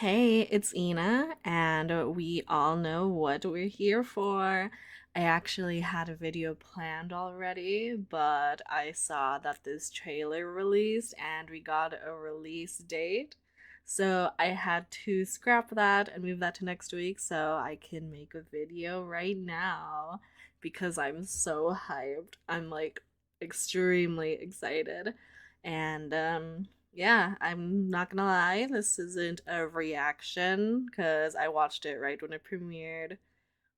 Hey, it's Ina, and we all know what we're here for. I actually had a video planned already, but I saw that this trailer released and we got a release date. So I had to scrap that and move that to next week so I can make a video right now because I'm so hyped. I'm like extremely excited. And yeah, I'm not gonna lie, this isn't a reaction because I watched it right when it premiered.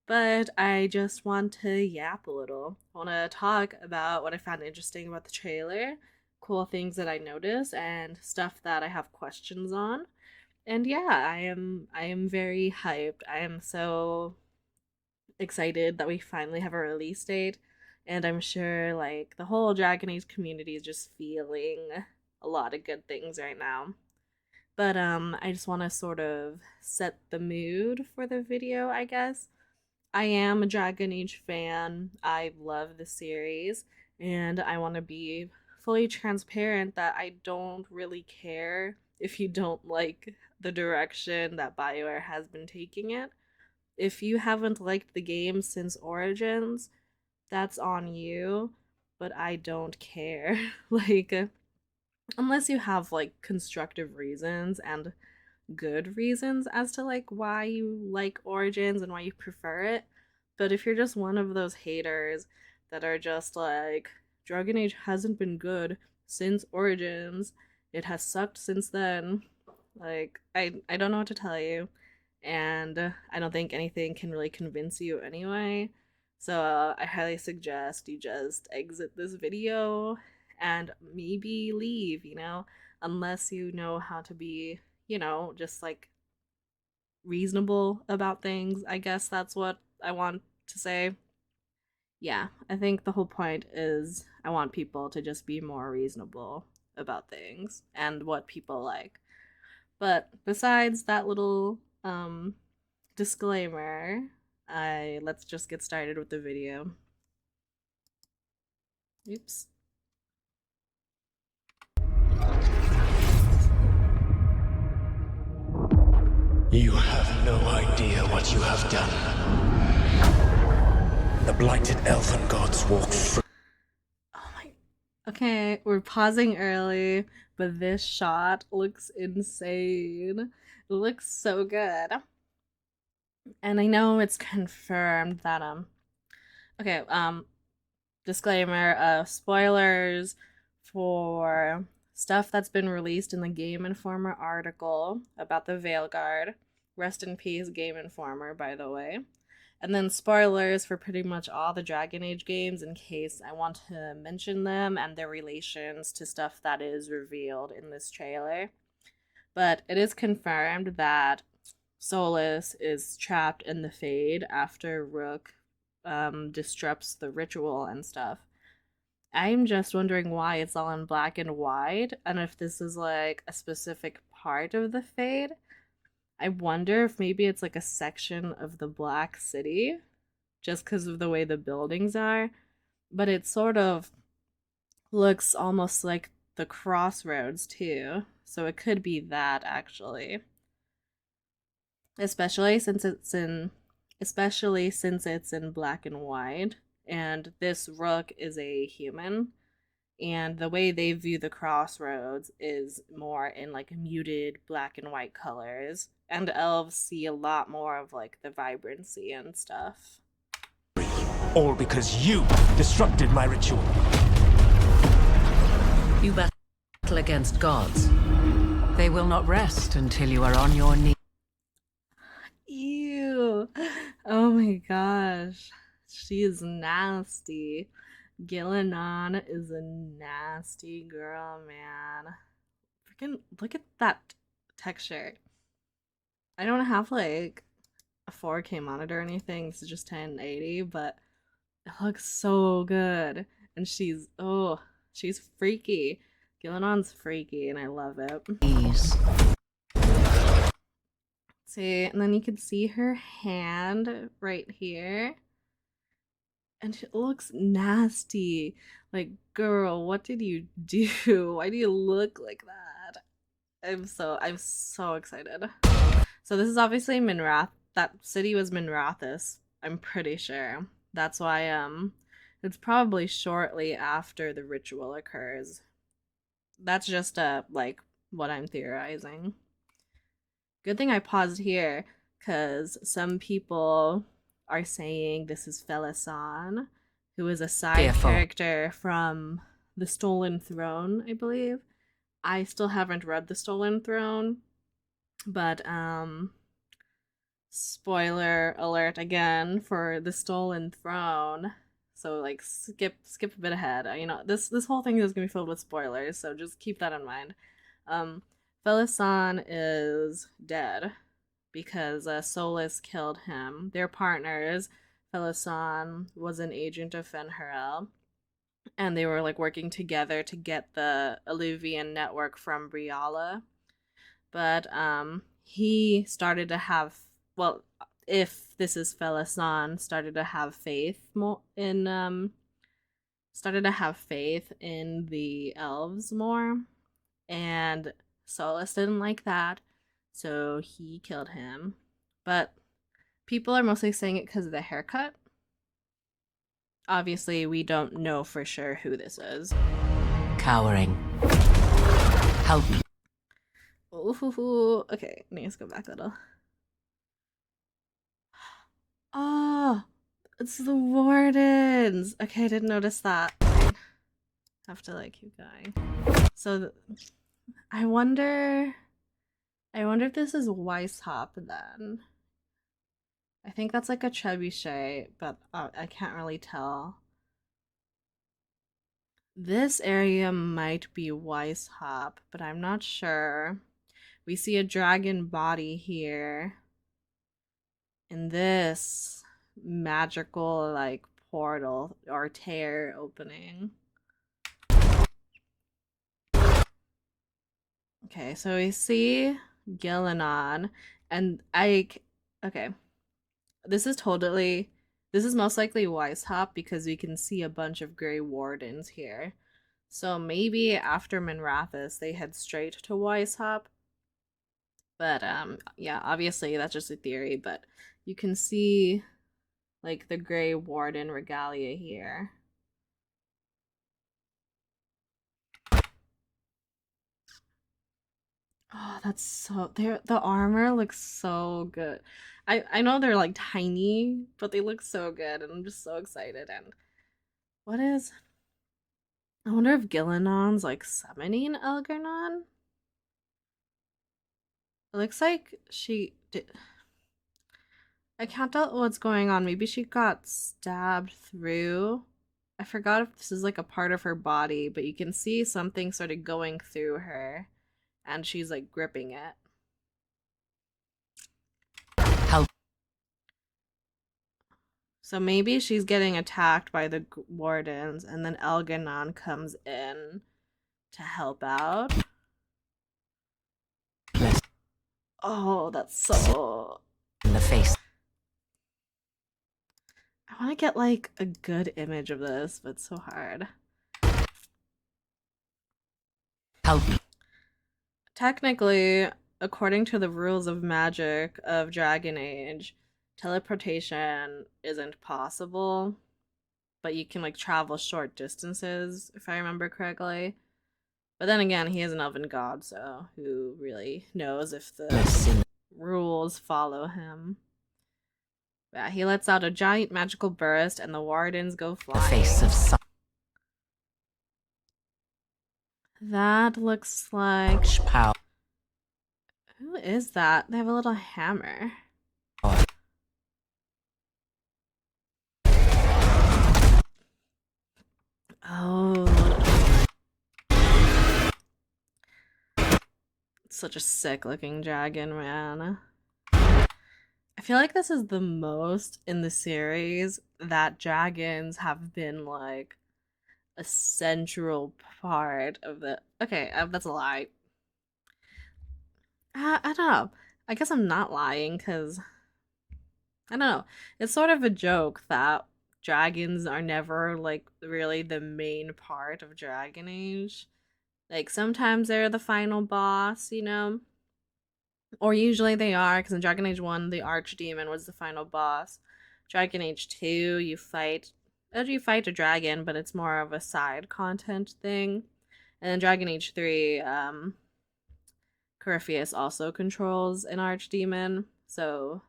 But I just want to yap a little. I want to talk about what I found interesting about the trailer, cool things that I noticed, and stuff that I have questions on. And yeah, I am very hyped. I am so excited that we finally have a release date, and I'm sure like the whole Dragon Age community is just feeling a lot of good things right now. But I just want to sort of set the mood for the video, I guess. I am a Dragon Age fan. I love the series, and I want to be fully transparent that I don't really care if you don't like the direction that BioWare has been taking it. If you haven't liked the game since Origins, that's on you, but I don't care. like, unless you have like constructive reasons and good reasons as to like why you like Origins and why you prefer it. But if you're just one of those haters that are just like, Dragon Age hasn't been good since Origins, it has sucked since then, like I don't know what to tell you, and I don't think anything can really convince you anyway. So I highly suggest you just exit this video and maybe leave, unless you know how to be, just like reasonable about things. I guess that's what I want to say. Yeah, I think the whole point is I want people to just be more reasonable about things and what people like. But besides that little disclaimer, I let's just get started with the video. Oops. You have no idea what you have done. The blighted elven gods walk free. Oh my. Okay, we're pausing early, but this shot looks insane. It looks so good. And I know it's confirmed that okay, disclaimer, spoilers for stuff that's been released in the Game Informer article about the Veilguard. Rest in peace, Game Informer, by the way. And then spoilers for pretty much all the Dragon Age games in case I want to mention them and their relations to stuff that is revealed in this trailer. But it is confirmed that Solas is trapped in the Fade after Rook disrupts the ritual and stuff. I'm just wondering why it's all in black and white, and if this is like a specific part of the Fade. I wonder if maybe it's like a section of the Black City, just because of the way the buildings are. But it sort of looks almost like the crossroads too, so it could be that actually. Especially since it's in black and white, and this Rook is a human, and the way they view the crossroads is more in like muted black and white colors, and elves see a lot more of like the vibrancy and stuff. All because you disrupted my ritual. You battle against gods. They will not rest until you are on your knees. Ew. Oh my gosh. She is nasty. Gillenon is a nasty girl, man. Freaking look at that texture. I don't have like a 4K monitor or anything. This is just 1080, but it looks so good. And she's freaky. Gillenon's freaky and I love it. See, and then you can see her hand right here. And it looks nasty. Like, girl, what did you do? Why do you look like that? I'm so excited. So this is obviously Minrath. That city was Minrathis, I'm pretty sure. That's why it's probably shortly after the ritual occurs. That's just like what I'm theorizing. Good thing I paused here, because some people are saying this is Felisan, who is a side Fearful. character from The Stolen Throne, I believe. I still haven't read The Stolen Throne, but spoiler alert again for The Stolen Throne. So like skip a bit ahead. You know, this whole thing is gonna be filled with spoilers, so just keep that in mind. Um Felisan is dead because Solas killed him. Their partners, Felisan was an agent of Fen'Harel, and they were like working together to get the Illuvian network from Briala. But he started to have, well, if this is Felisan, started to have faith more in started to have faith in the elves more, and Solus didn't like that, so he killed him. But people are mostly saying it because of the haircut. Obviously, we don't know for sure who this is. Cowering. Help me. Ooh, okay, let's go back a little. Oh, it's the wardens. Okay, I didn't notice that. Have to like keep going. So, I wonder. I wonder if this is Weishaupt then. I think that's like a trebuchet, but I can't really tell. This area might be Weishaupt, but I'm not sure. We see a dragon body here. In this magical like portal or tear opening. Okay, so we see Gillenon, and okay, this is most likely Weishaupt because we can see a bunch of Grey Wardens here. So maybe after Minrathis they head straight to Weishaupt. But yeah, obviously that's just a theory, but you can see like the Grey Warden regalia here. Oh, that's so the armor looks so good. I know they're like tiny, but they look so good and I'm just so excited. And what is I wonder if Gillenon's like summoning Elgernon? It looks like she did. I can't tell what's going on. Maybe she got stabbed through. I forgot if this is like a part of her body, but you can see something sort of going through her and she's like gripping it. Help. So maybe she's getting attacked by the wardens and then Elganon comes in to help out. Bless Oh, that's so... in the face. I want to get like a good image of this, but it's so hard. Help me. Technically, according to the rules of magic of Dragon Age, teleportation isn't possible, but you can like travel short distances, if I remember correctly. But then again, he is an elven god, so who really knows if the rules follow him? Yeah, he lets out a giant magical burst and the wardens go flying. The face of sun. That looks like... Power. Who is that? They have a little hammer. Oh. Such a sick looking dragon, man. I feel like this is the most in the series that dragons have been like a central part of the... Okay, that's a lie. I don't know. I guess I'm not lying because I don't know. It's sort of a joke that dragons are never like really the main part of Dragon Age. Like, sometimes they're the final boss, you know? Or usually they are, because in Dragon Age 1, the Archdemon was the final boss. Dragon Age 2, you fight a dragon, but it's more of a side content thing. And then Dragon Age 3, Corypheus also controls an Archdemon. So,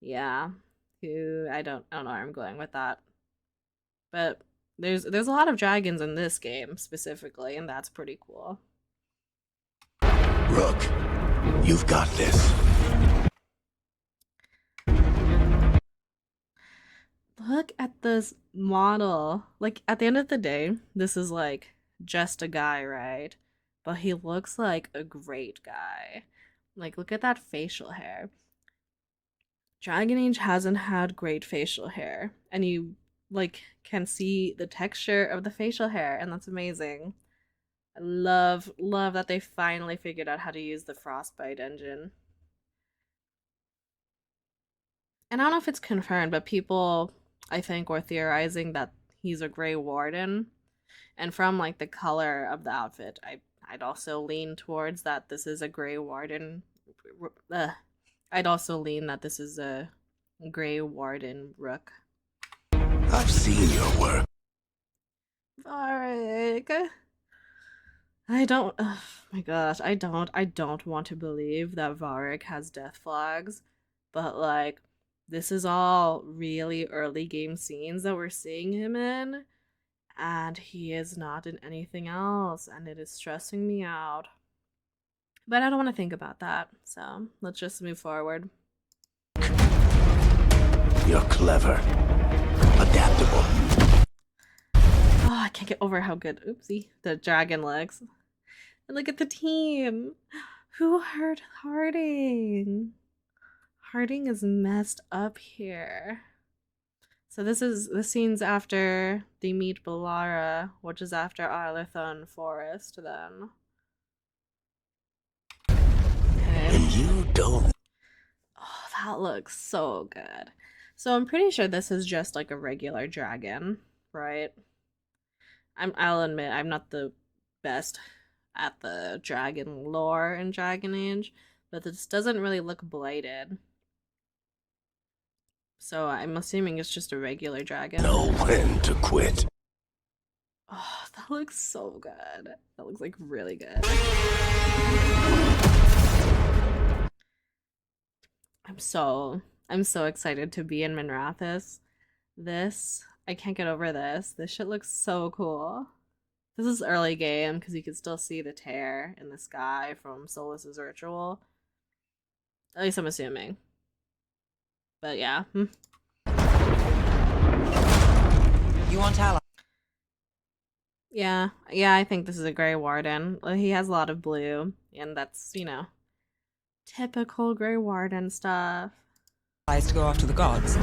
yeah. I don't know where I'm going with that. But there's a lot of dragons in this game specifically, and that's pretty cool. Rook, you've got this. Look at this model. Like, at the end of the day, this is like just a guy, right? But he looks like a great guy. Like, look at that facial hair. Dragon Age hasn't had great facial hair, and you like can see the texture of the facial hair, and that's amazing. I love that they finally figured out how to use the Frostbite engine. And I don't know if it's confirmed, but people, I think, were theorizing that he's a Grey Warden. And from like the color of the outfit, I'd also lean towards that this is a Grey Warden. I'd also lean that this is a Grey Warden Rook. I've seen your work. Varric. Oh my gosh, I don't want to believe that Varric has death flags, but like, this is all really early game scenes that we're seeing him in, and he is not in anything else, and it is stressing me out. But I don't want to think about that, so let's just move forward. You're clever. Adaptable. Oh, I can't get over how good, oopsie, the dragon looks. And look at the team. Who hurt Harding? Harding is messed up here. So this scene's after they meet Balara, which is after Arlithon Forest then. Okay. And you don't. Oh, that looks so good. So I'm pretty sure this is just like a regular dragon, right? I'll admit I'm not the best at the dragon lore in Dragon Age, but this doesn't really look blighted. So I'm assuming it's just a regular dragon. Know when to quit. Oh, that looks so good. That looks like really good. I'm so excited to be in Minrathous. I can't get over this. This shit looks so cool. This is early game because you can still see the tear in the sky from Solas's ritual. At least I'm assuming. But yeah. You want ally? Yeah, I think this is a Grey Warden. He has a lot of blue, and that's, you know, typical Grey Warden stuff. To go after the gods.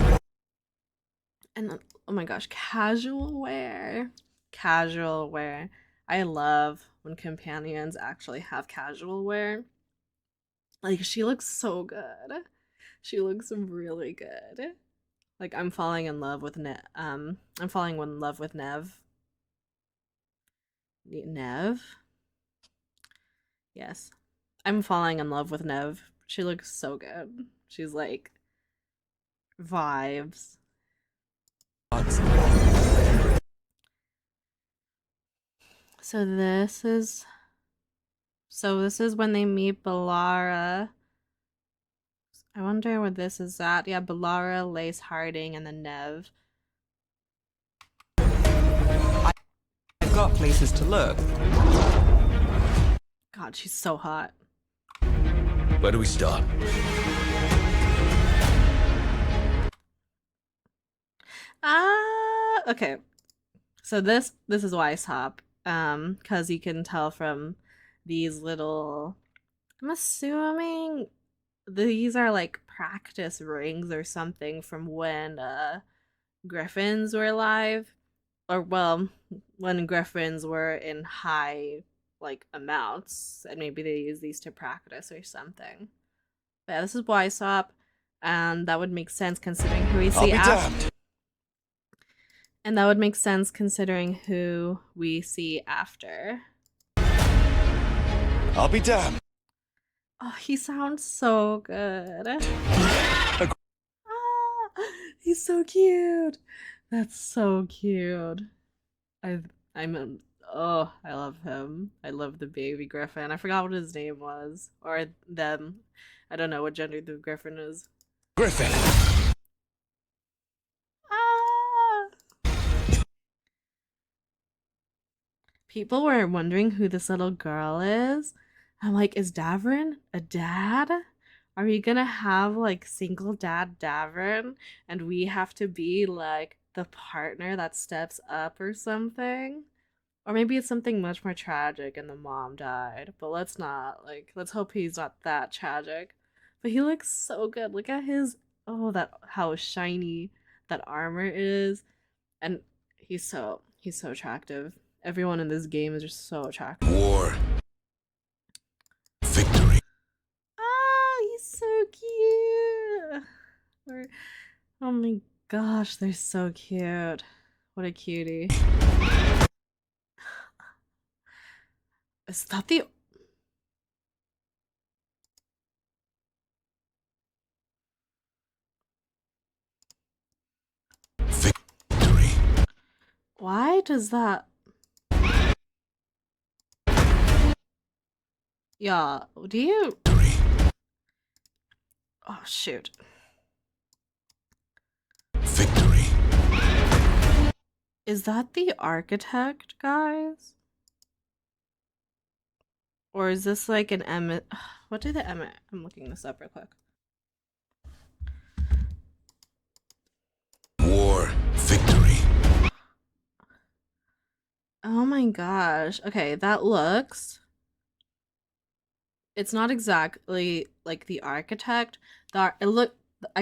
And oh my gosh, casual wear. Casual wear. I love when companions actually have casual wear. Like, she looks so good. She looks really good. Like, I'm falling in love with Nev. Nev? Yes. I'm falling in love with Nev. She looks so good. She's like vibes. So this is when they meet Balara. I wonder where this is at. Yeah, Balara, Lace Harding, and then Nev. I've got places to look. God, she's so hot. Where do we start? Okay. So this is Weishaupt, because you can tell from these little, I'm assuming these are like practice rings or something from when griffins were alive, or well, when griffins were in high like amounts, and maybe they use these to practice or something. But yeah, this is Weishaupt, and that would make sense considering who we see after. And that would make sense considering who we see after. I'll be damned. Oh, he sounds so good. He's so cute. That's so cute. I I'm oh, I love him. I love the baby griffin. I forgot what his name was, or them. I don't know what gender the griffin is. Griffin. Ah! People were wondering who this little girl is. I'm like, is DAVRIN a dad? Are we gonna have like single dad DAVRIN and we have to be like the partner that steps up or something? Or maybe it's something much more tragic and the mom died. But let's not, like, let's hope he's not that tragic. But he looks so good. Look at his, oh, that, how shiny that armor is. And he's so attractive. Everyone in this game is just so attractive. War. Victory. Ah, he's so cute. Oh my gosh, they're so cute. What a cutie. Is that the... Victory. Why does that... Yeah, do you... Oh, shoot. Victory. Is that the architect, guys? Or is this like an M... What did the M... I'm looking this up real quick. War. Victory. Oh my gosh. Okay, that looks... It's not exactly like the architect. I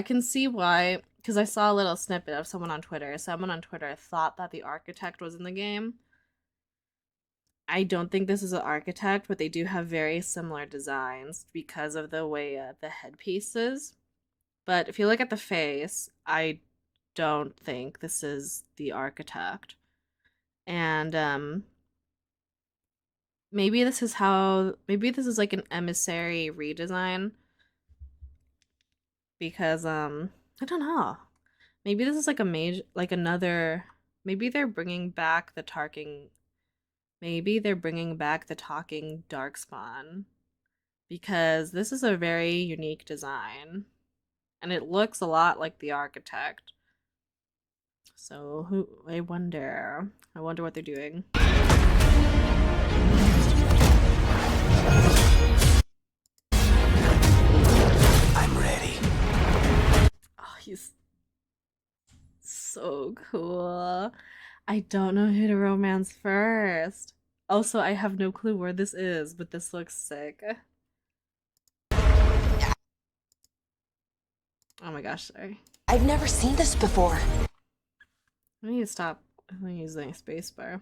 can see why, because I saw a little snippet of someone on Twitter. Someone on Twitter thought that the architect was in the game. I don't think this is an architect, but they do have very similar designs because of the way the headpiece is. But if you look at the face, I don't think this is the architect. And maybe this is like an emissary redesign, because I don't know. Maybe this is like a major, like another, maybe they're bringing back the talking darkspawn, because this is a very unique design and it looks a lot like the architect. So I wonder what they're doing. I'm ready. Oh, he's so cool. I don't know who to romance first. Also, I have no clue where this is, but this looks sick. Oh my gosh, sorry. I've never seen this before. I need to stop using spacebar.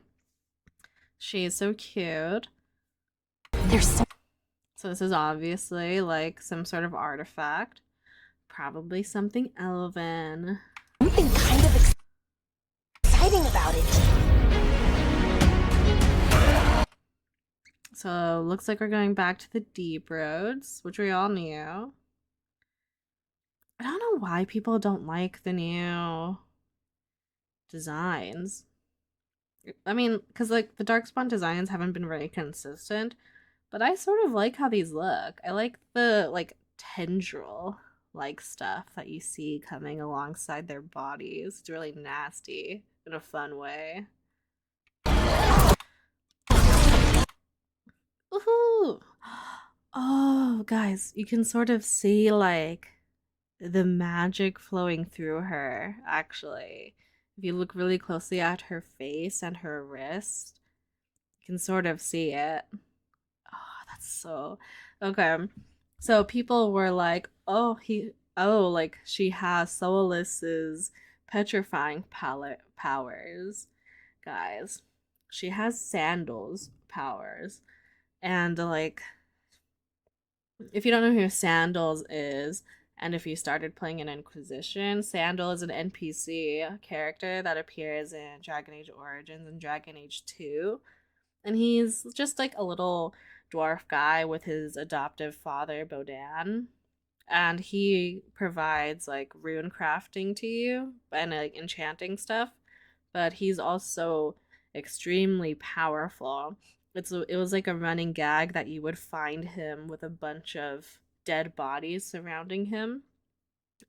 She is so cute. So this is obviously like some sort of artifact. Probably something elven. Something kind of exciting about it. So looks like we're going back to the deep roads, which we all knew. I don't know why people don't like the new designs. I mean, because like the Darkspawn designs haven't been very consistent, but I sort of like how these look. I like the like tendril like stuff that you see coming alongside their bodies. It's really nasty in a fun way. Woohoo! Oh, guys, you can sort of see like the magic flowing through her, actually. If you look really closely at her face and her wrist, you can sort of see it. Oh, that's so... Okay. So people were like, like she has Solas's petrifying powers. Guys, she has Sandal's powers. And like, if you don't know who Sandals is, and if you started playing an Inquisition, Sandal is an NPC character that appears in Dragon Age Origins and Dragon Age 2. And he's just like a little dwarf guy with his adoptive father, Bodan. And he provides like rune crafting to you and like enchanting stuff, but he's also extremely powerful. It was like a running gag that you would find him with a bunch of dead bodies surrounding him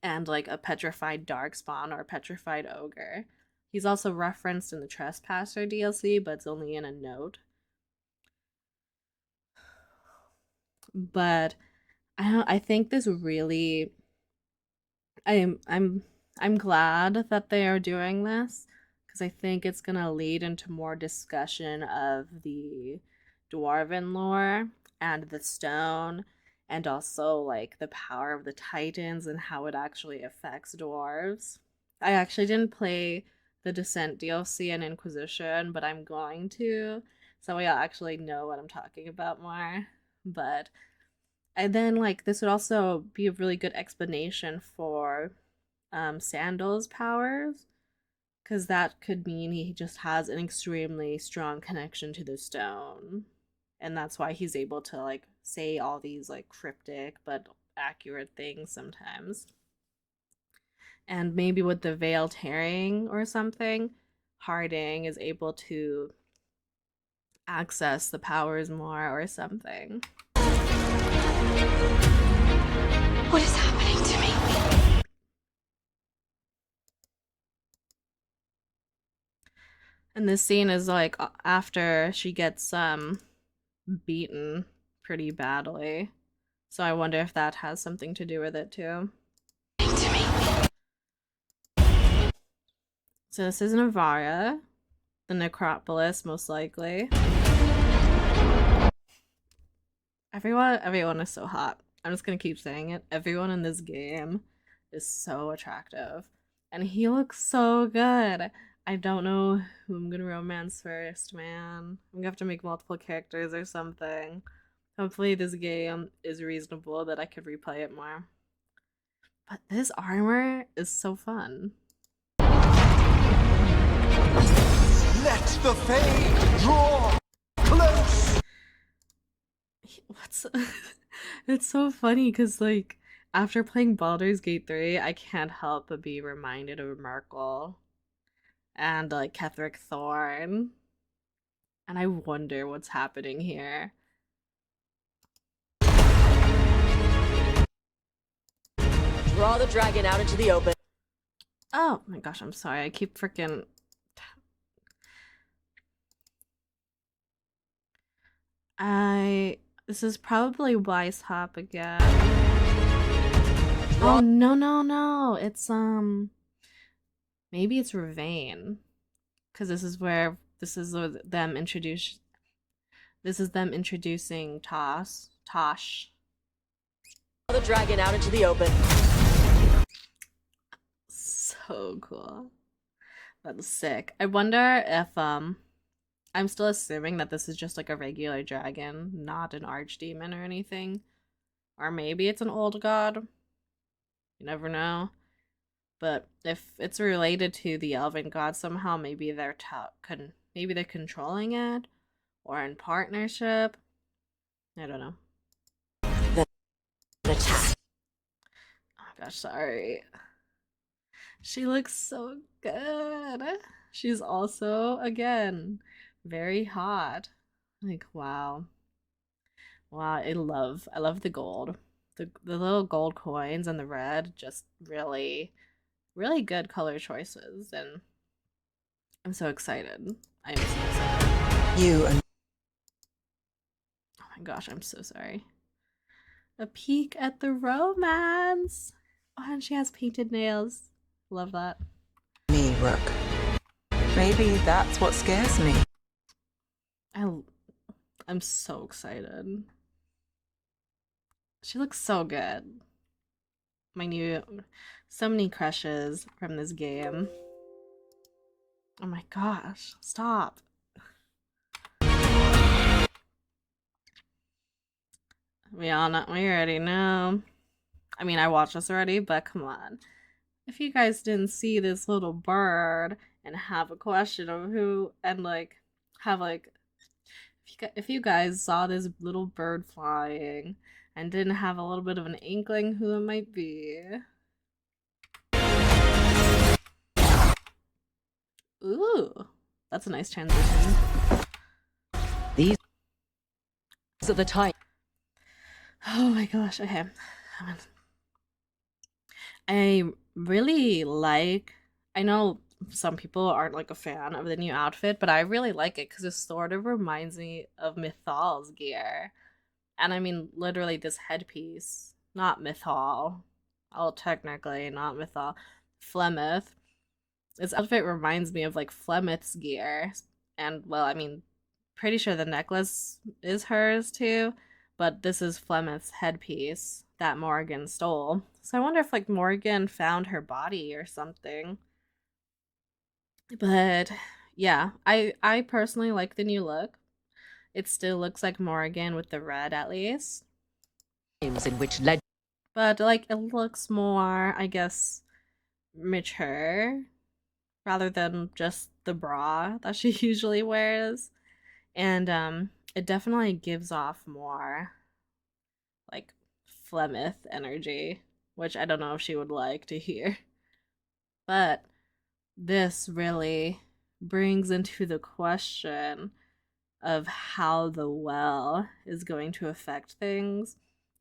and like a petrified darkspawn or a petrified ogre. He's also referenced in the Trespasser DLC, but it's only in a note. But I think this really I'm glad that they are doing this because I think it's gonna lead into more discussion of the dwarven lore and the stone and also like the power of the titans and how it actually affects dwarves. I actually didn't play the Descent DLC and Inquisition, but I'm going to, so I actually know what I'm talking about more. But and then like this would also be a really good explanation for Sandal's powers, because that could mean he just has an extremely strong connection to the stone, and that's why he's able to like say all these like cryptic but accurate things sometimes. And maybe with the veil tearing or something, Harding is able to access the powers more or something. What is happening to me? And this scene is like after she gets beaten pretty badly. So I wonder if that has something to do with it too. So this is Navara, the necropolis most likely. Everyone is so hot. I'm just gonna keep saying it. Everyone in this game is so attractive. And he looks so good. I don't know who I'm gonna romance first, man. I'm gonna have to make multiple characters or something. Hopefully this game is reasonable that I could replay it more. But this armor is so fun. Let the fade draw close. What's it's so funny because like after playing Baldur's Gate 3, I can't help but be reminded of Merkel and like Ketheric Thorn. And I wonder what's happening here. Draw the dragon out into the open. Oh my gosh, I'm sorry. I keep freaking this is probably Wise Hop again. Oh no. It's maybe it's Ravane. Cause this is them introduce this is them introducing Tosh. Draw the dragon out into the open. So cool. That's sick. I wonder if I'm still assuming that this is just like a regular dragon, not an archdemon or anything. Or maybe it's an old god. You never know. But if it's related to the elven god somehow, maybe they're controlling it or in partnership. I don't know. Attack. Oh gosh, sorry. She looks so good. She's also, again, very hot. Like, wow. Wow, I love the gold. The little gold coins and the red, just really, really good color choices. And I'm so excited. I am so excited. You and Oh my gosh, I'm so sorry. A peek at the romance. Oh, and she has painted nails. Love that. me, Rook. Maybe that's what scares me. I'm so excited. She looks so good. So many crushes from this game. Oh my gosh, stop. We already know. I mean, I watched this already, but come on. If you guys didn't see this little bird and have a question of who, and like, have like, if If you guys saw this little bird flying and didn't have a little bit of an inkling who it might be. Ooh, that's a nice transition. These are the type. Oh my gosh, okay. I really like, I know some people aren't like a fan of the new outfit, but I really like it because it sort of reminds me of Mythal's gear. And I mean, literally, this headpiece, not Mythal. Oh, technically, not Mythal. Flemeth. This outfit reminds me of like Flemeth's gear. And, well, I mean, pretty sure the necklace is hers too, but this is Flemeth's headpiece that Morgan stole. So I wonder if like Morgan found her body or something. But yeah, I personally like the new look. It still looks like Morgan with the red at least. Games in which legend But like it looks more, I guess, mature rather than just the bra that she usually wears. And it definitely gives off more like Flemeth energy, which I don't know if she would like to hear. But this really brings into the question of how the well is going to affect things.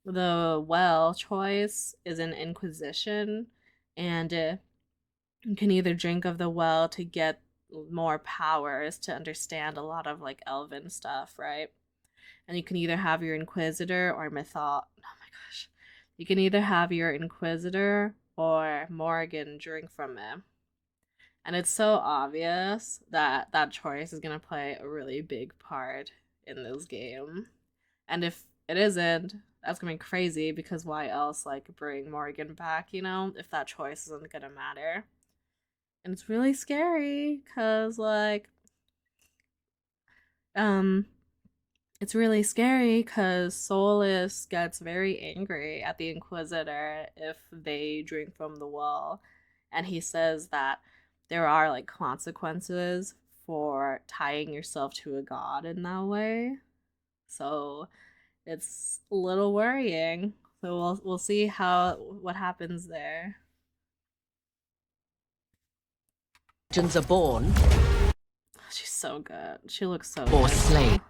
The well choice is an inquisition, and you can either drink of the well to get more powers to understand a lot of like elven stuff, right? And you can either have your inquisitor or mythol. Oh my gosh. You can either have your inquisitor or Morgan drink from it. And it's so obvious that that choice is going to play a really big part in this game. And if it isn't, that's going to be crazy because why else like bring Morgan back, you know, if that choice isn't going to matter. And it's really scary cuz like it's really scary cuz Solas gets very angry at the Inquisitor if they drink from the well, and he says that there are like consequences for tying yourself to a god in that way. So it's a little worrying. So we'll see what happens there. legends are born She's so good. She looks so or good. slain.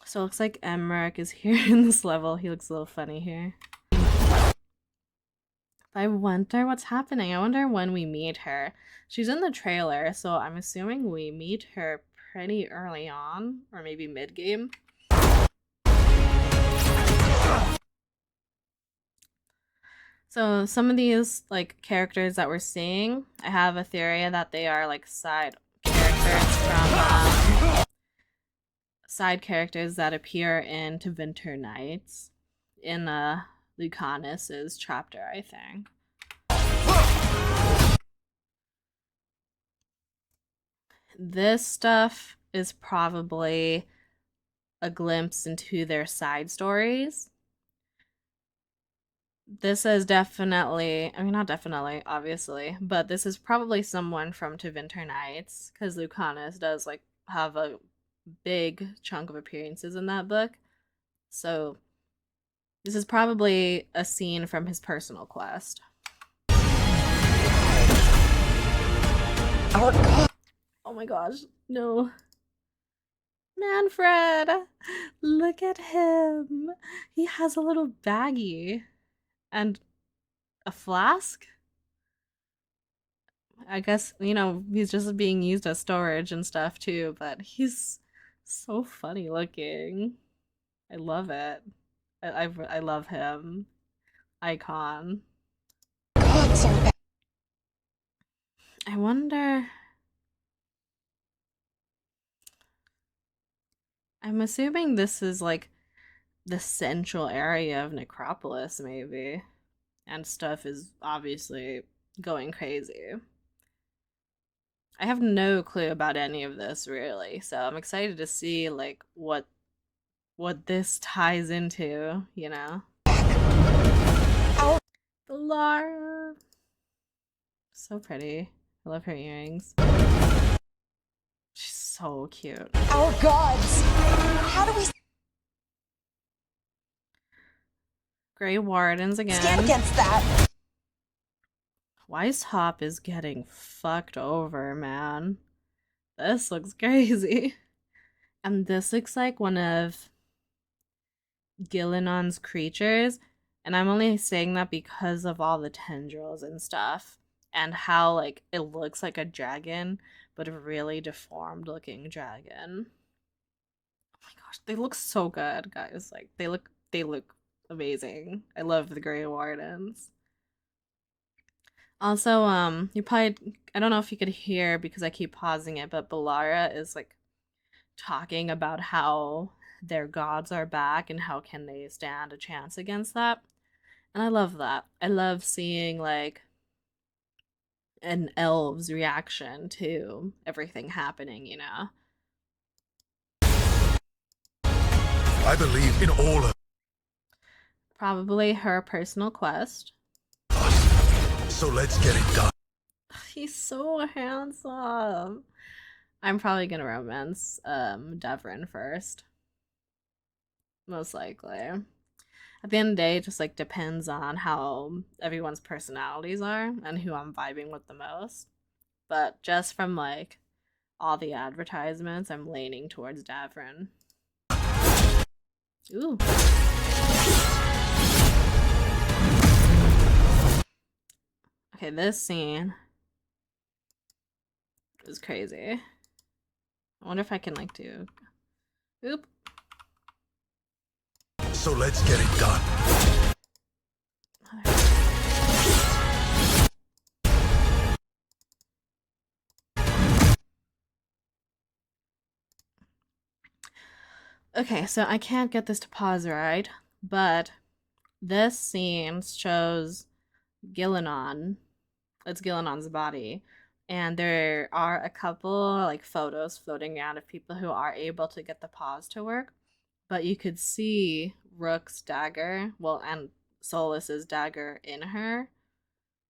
So it looks like Emmerich is here in this level. He looks a little funny here. I wonder what's happening. I wonder when we meet her. She's in the trailer, so I'm assuming we meet her pretty early on, or maybe mid-game. So some of these like characters that we're seeing, I have a theory that they are like side characters that appear in To Winter Nights in Lucanus's chapter, I think. This stuff is probably a glimpse into their side stories. This is definitely, I mean, not definitely, obviously, but this is probably someone from To Winter Nights, because Lucanus does like have a big chunk of appearances in that book. So this is probably a scene from his personal quest. Oh my gosh, no. Manfred! Look at him! He has a little baggie. And a flask? I guess, you know, he's just being used as storage and stuff too, but he's so funny looking. I love it. I love him. Icon. I wonder... I'm assuming this is like the central area of Necropolis, maybe. And stuff is obviously going crazy. I have no clue about any of this, really, so I'm excited to see, like, what this ties into, you know? Lara! So pretty. I love her earrings. She's so cute. Our gods! How do we Grey Wardens again. stand against that? Weishaupt is getting fucked over, man. This looks crazy. And this looks like one of Gillenon's creatures. And I'm only saying that because of all the tendrils and stuff. And how, like, it looks like a dragon, but a really deformed looking dragon. Oh my gosh, they look so good, guys. Like, they look amazing. I love the Grey Wardens. Also, you probably, I don't know if you could hear because I keep pausing it, but Balara is like talking about how their gods are back and how can they stand a chance against that. And I love that. I love seeing like an elf's reaction to everything happening, you know? I believe in all of Probably her personal quest. us, so let's get it done. He's so handsome. I'm probably gonna romance DAVRIN first. Most likely. At the end of the day, it just like depends on how everyone's personalities are and who I'm vibing with the most. But just from like all the advertisements, I'm leaning towards DAVRIN. Ooh. Okay, this scene is crazy. I wonder if I can like do. Oop. So let's get it done. Okay, so I can't get this to pause right, but this scene shows Gillenon. It's Gillenon's body. And there are a couple like photos floating around of people who are able to get the pause to work. But you could see Rook's dagger, well, and Solas's dagger in her.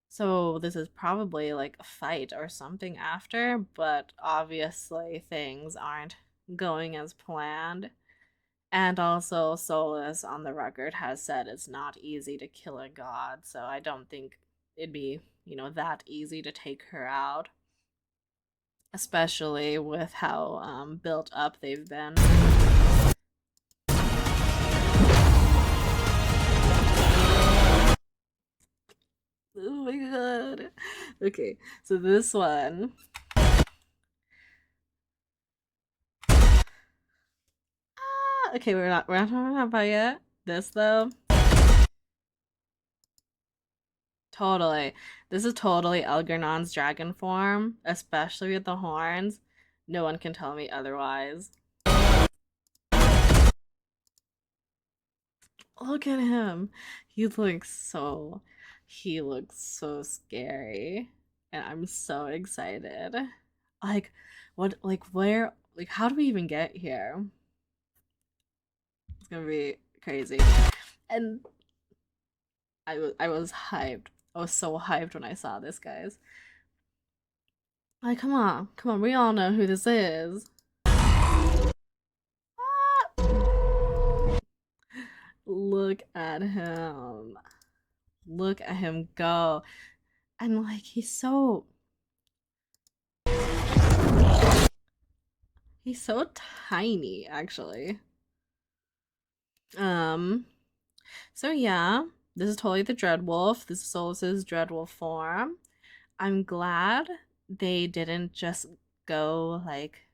So this is probably like a fight or something after, but obviously things aren't going as planned. And also Solas on the record has said it's not easy to kill a god, so I don't think it'd be, you know, that easy to take her out. Especially with how built up they've been. Oh my god. Okay, so this one. Okay, we're not talking about yet. This though. Totally. This is totally Elgernon's dragon form, especially with the horns. No one can tell me otherwise. Look at him. He looks so scary. And I'm so excited. Like what where how do we even get here? It's gonna be crazy. And I was hyped. I was so hyped when I saw this, guys. Like, come on, we all know who this is. Ah! Look at him. Look at him go. And like he's so tiny, actually. So yeah, this is totally the Dreadwolf. This is Solas's Dreadwolf form. I'm glad they didn't just go like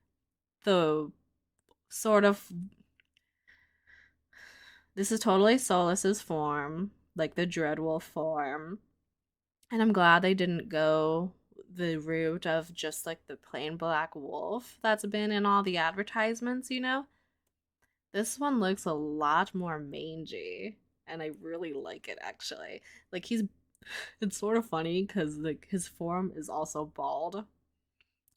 the sort of. This is totally Solas's form, like the Dreadwolf form. And I'm glad they didn't go the route of just like the plain black wolf that's been in all the advertisements, you know? This one looks a lot more mangy, and I really like it actually. Like it's sort of funny because like his form is also bald.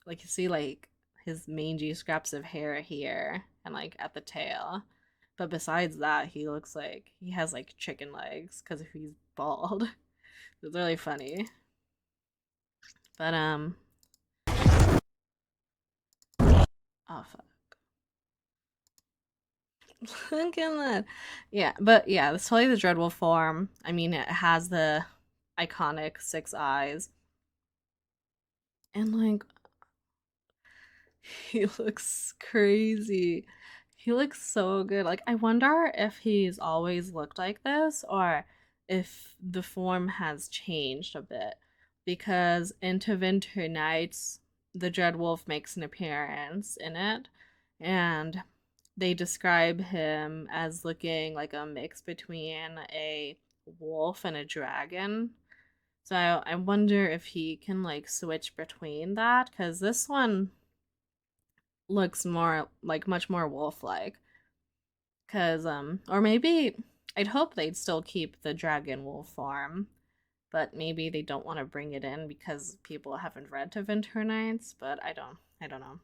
Like you see like his mangy scraps of hair here and like at the tail. But besides that, he looks like he has like chicken legs because he's bald. It's really funny. But Oh fuck. Look at that. Yeah, but yeah, it's totally the Dreadwolf form. I mean, it has the iconic 6 eyes. And like, he looks crazy. He looks so good. Like, I wonder if he's always looked like this or if the form has changed a bit. Because into Winter Nights, the Dreadwolf makes an appearance in it, and they describe him as looking like a mix between a wolf and a dragon. So I wonder if he can like switch between that, because this one looks more like much more wolf-like. Cause or maybe I'd hope they'd still keep the dragon wolf form, but maybe they don't want to bring it in because people haven't read to Winter Nights, but I don't know.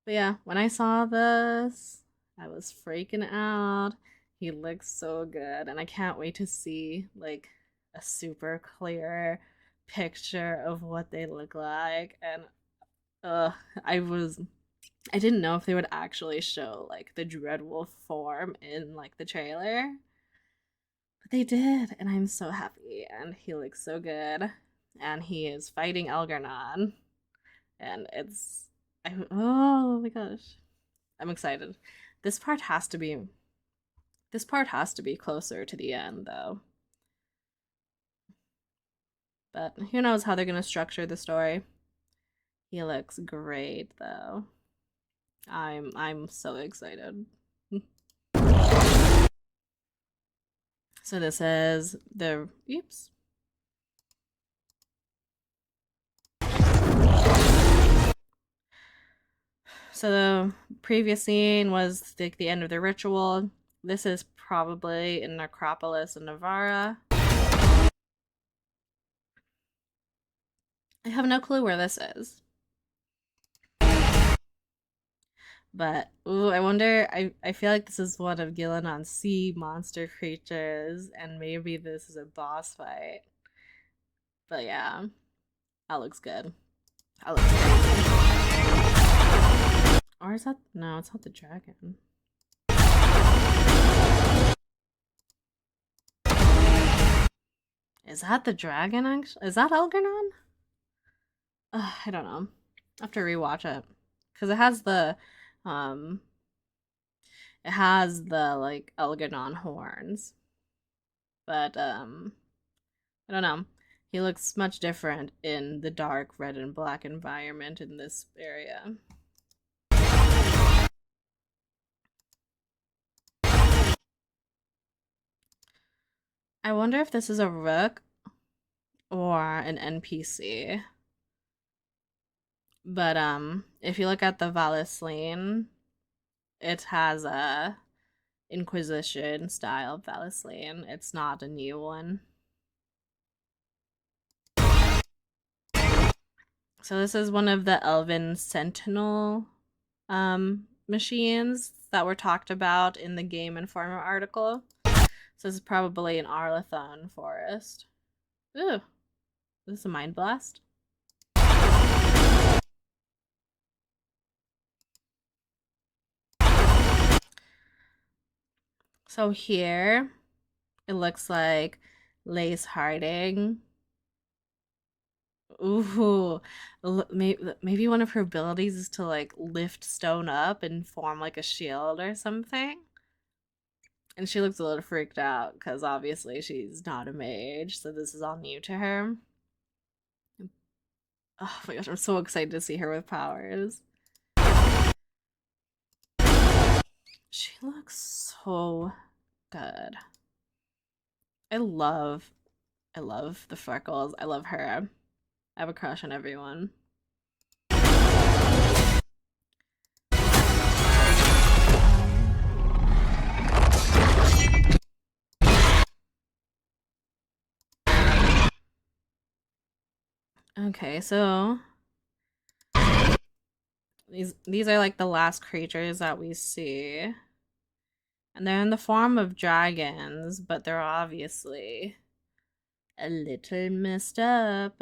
But yeah, when I saw this, I was freaking out. He looks so good, and I can't wait to see like a super clear picture of what they look like. And uh I didn't know if they would actually show like the Dreadwolf form in like the trailer. But they did, and I'm so happy. And he looks so good. And he is fighting Algernon. And oh my gosh. I'm excited. This part has to be closer to the end though. But who knows how they're gonna structure the story. He looks great though. I'm so excited. So this is the oops. So the previous scene was like the end of the ritual. This is probably in Necropolis in Navarra. I have no clue where this is. But ooh, I wonder. I feel like this is one of Gillenon's sea monster creatures, and maybe this is a boss fight. But yeah, that looks good. That looks crazy. Or is that no? It's not the dragon. Is that the dragon? Actually, is that Algernon? I don't know. I have to rewatch it because um, it has the like Algernon horns, but I don't know. He looks much different in the dark red and black environment in this area. I wonder if this is a rook or an NPC. But if you look at the Valisline, it has a Inquisition style Valisline. It's not a new one. So this is one of the Elven Sentinel machines that were talked about in the Game Informer article. So this is probably an Arlathon forest. Ooh, is this a Mind Blast? So here, it looks like Lace Harding. Ooh, maybe one of her abilities is to like lift stone up and form like a shield or something. And she looks a little freaked out because obviously she's not a mage, so this is all new to her. Oh my gosh, I'm so excited to see her with powers. She looks so good. I love the freckles. I love her. I have a crush on everyone. Okay, so these are like the last creatures that we see. And they're in the form of dragons, but they're obviously a little messed up.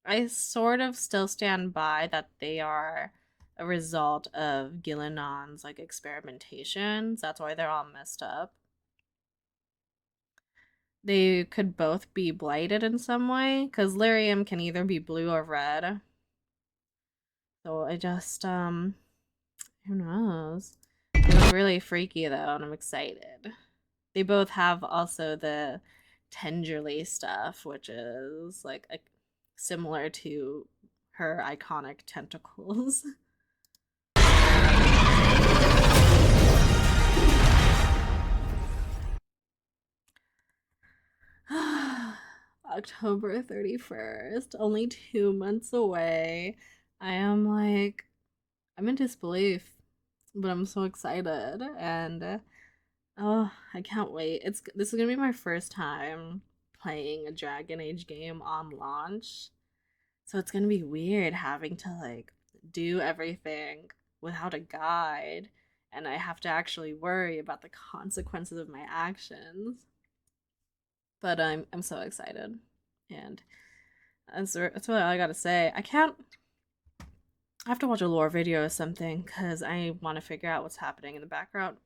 I sort of still stand by that they are a result of Gillenon's like experimentations. That's why they're all messed up. They could both be blighted in some way, because lyrium can either be blue or red. So I just, who knows? It was really freaky though, and I'm excited. They both have also the tenderly stuff, which is like similar to her iconic tentacles. October 31st, only 2 months away. I'm in disbelief, but I'm so excited, and oh, I can't wait. This is gonna be my first time playing a Dragon Age game on launch, so it's gonna be weird having to like do everything without a guide, and I have to actually worry about the consequences of my actions. But I'm so excited, and that's what I gotta say. I have to watch a lore video or something because I want to figure out what's happening in the background.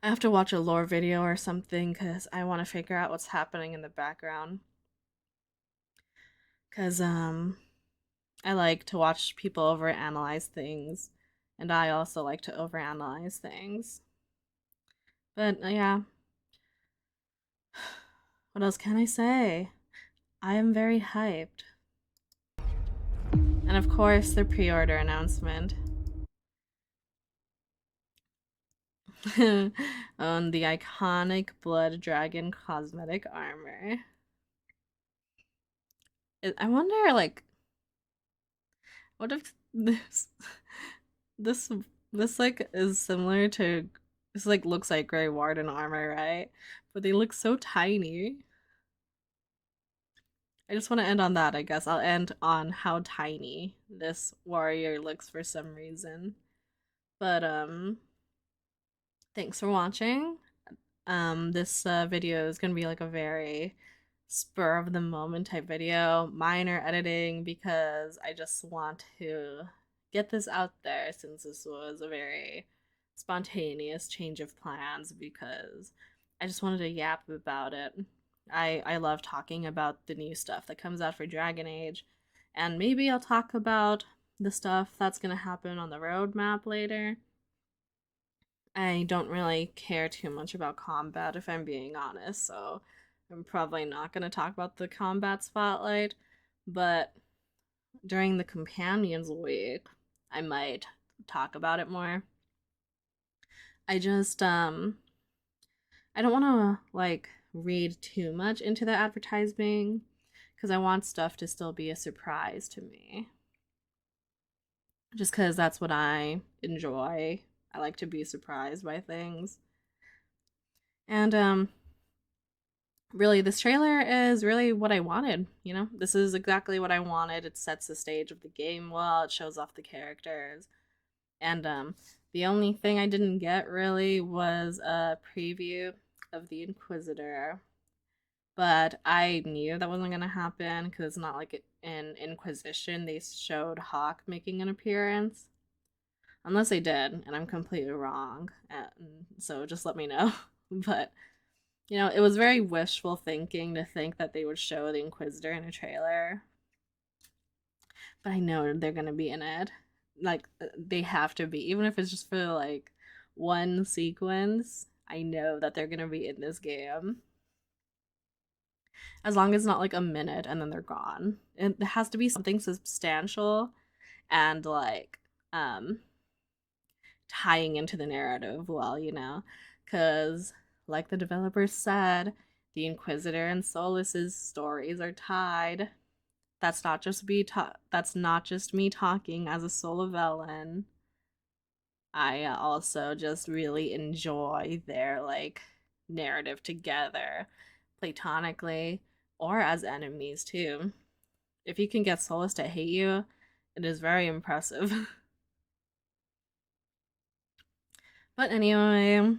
I have to watch a lore video or something because I want to figure out what's happening in the background. Because I like to watch people overanalyze things, and I also like to overanalyze things. But yeah, what else can I say? I am very hyped. And of course, the pre-order announcement. On the iconic Blood Dragon cosmetic armor. I wonder, like, what if this this like is similar to this like looks like Grey Warden armor, right? But they look so tiny. I just want to end on that, I guess. I'll end on how tiny this warrior looks for some reason. But thanks for watching. This video is gonna be like a very spur of the moment type video, minor editing, because I just want to get this out there since this was a very spontaneous change of plans, because I just wanted to yap about it. I love talking about the new stuff that comes out for Dragon Age, and maybe I'll talk about the stuff that's gonna happen on the roadmap later. I don't really care too much about combat, if I'm being honest, so I'm probably not going to talk about the combat spotlight, but during the Companions Week, I might talk about it more. I just, I don't want to, like, read too much into the advertising, because I want stuff to still be a surprise to me. Just because that's what I enjoy. I like to be surprised by things. And, really, this trailer is really what I wanted, you know? This is exactly what I wanted. It sets the stage of the game well, it shows off the characters. And the only thing I didn't get really was a preview of the Inquisitor. But I knew that wasn't gonna happen because it's not like in Inquisition they showed Hawk making an appearance. Unless they did, and I'm completely wrong. And so just let me know. But you know, it was very wishful thinking to think that they would show the Inquisitor in a trailer. But I know they're gonna be in it. Like, they have to be. Even if it's just for, like, one sequence, I know that they're gonna be in this game. As long as it's not, like, a minute and then they're gone. It has to be something substantial and, like, tying into the narrative well, you know? Because like the developers said, the Inquisitor and Solas's stories are tied. That's not just me talking as a Solavellan. I also just really enjoy their like narrative together, platonically or as enemies too. If you can get Solas to hate you, it is very impressive. But anyway,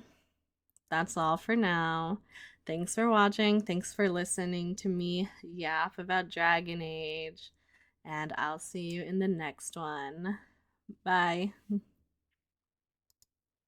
that's all for now. Thanks for watching. Thanks for listening to me yap about Dragon Age. and I'll see you in the next one. Bye.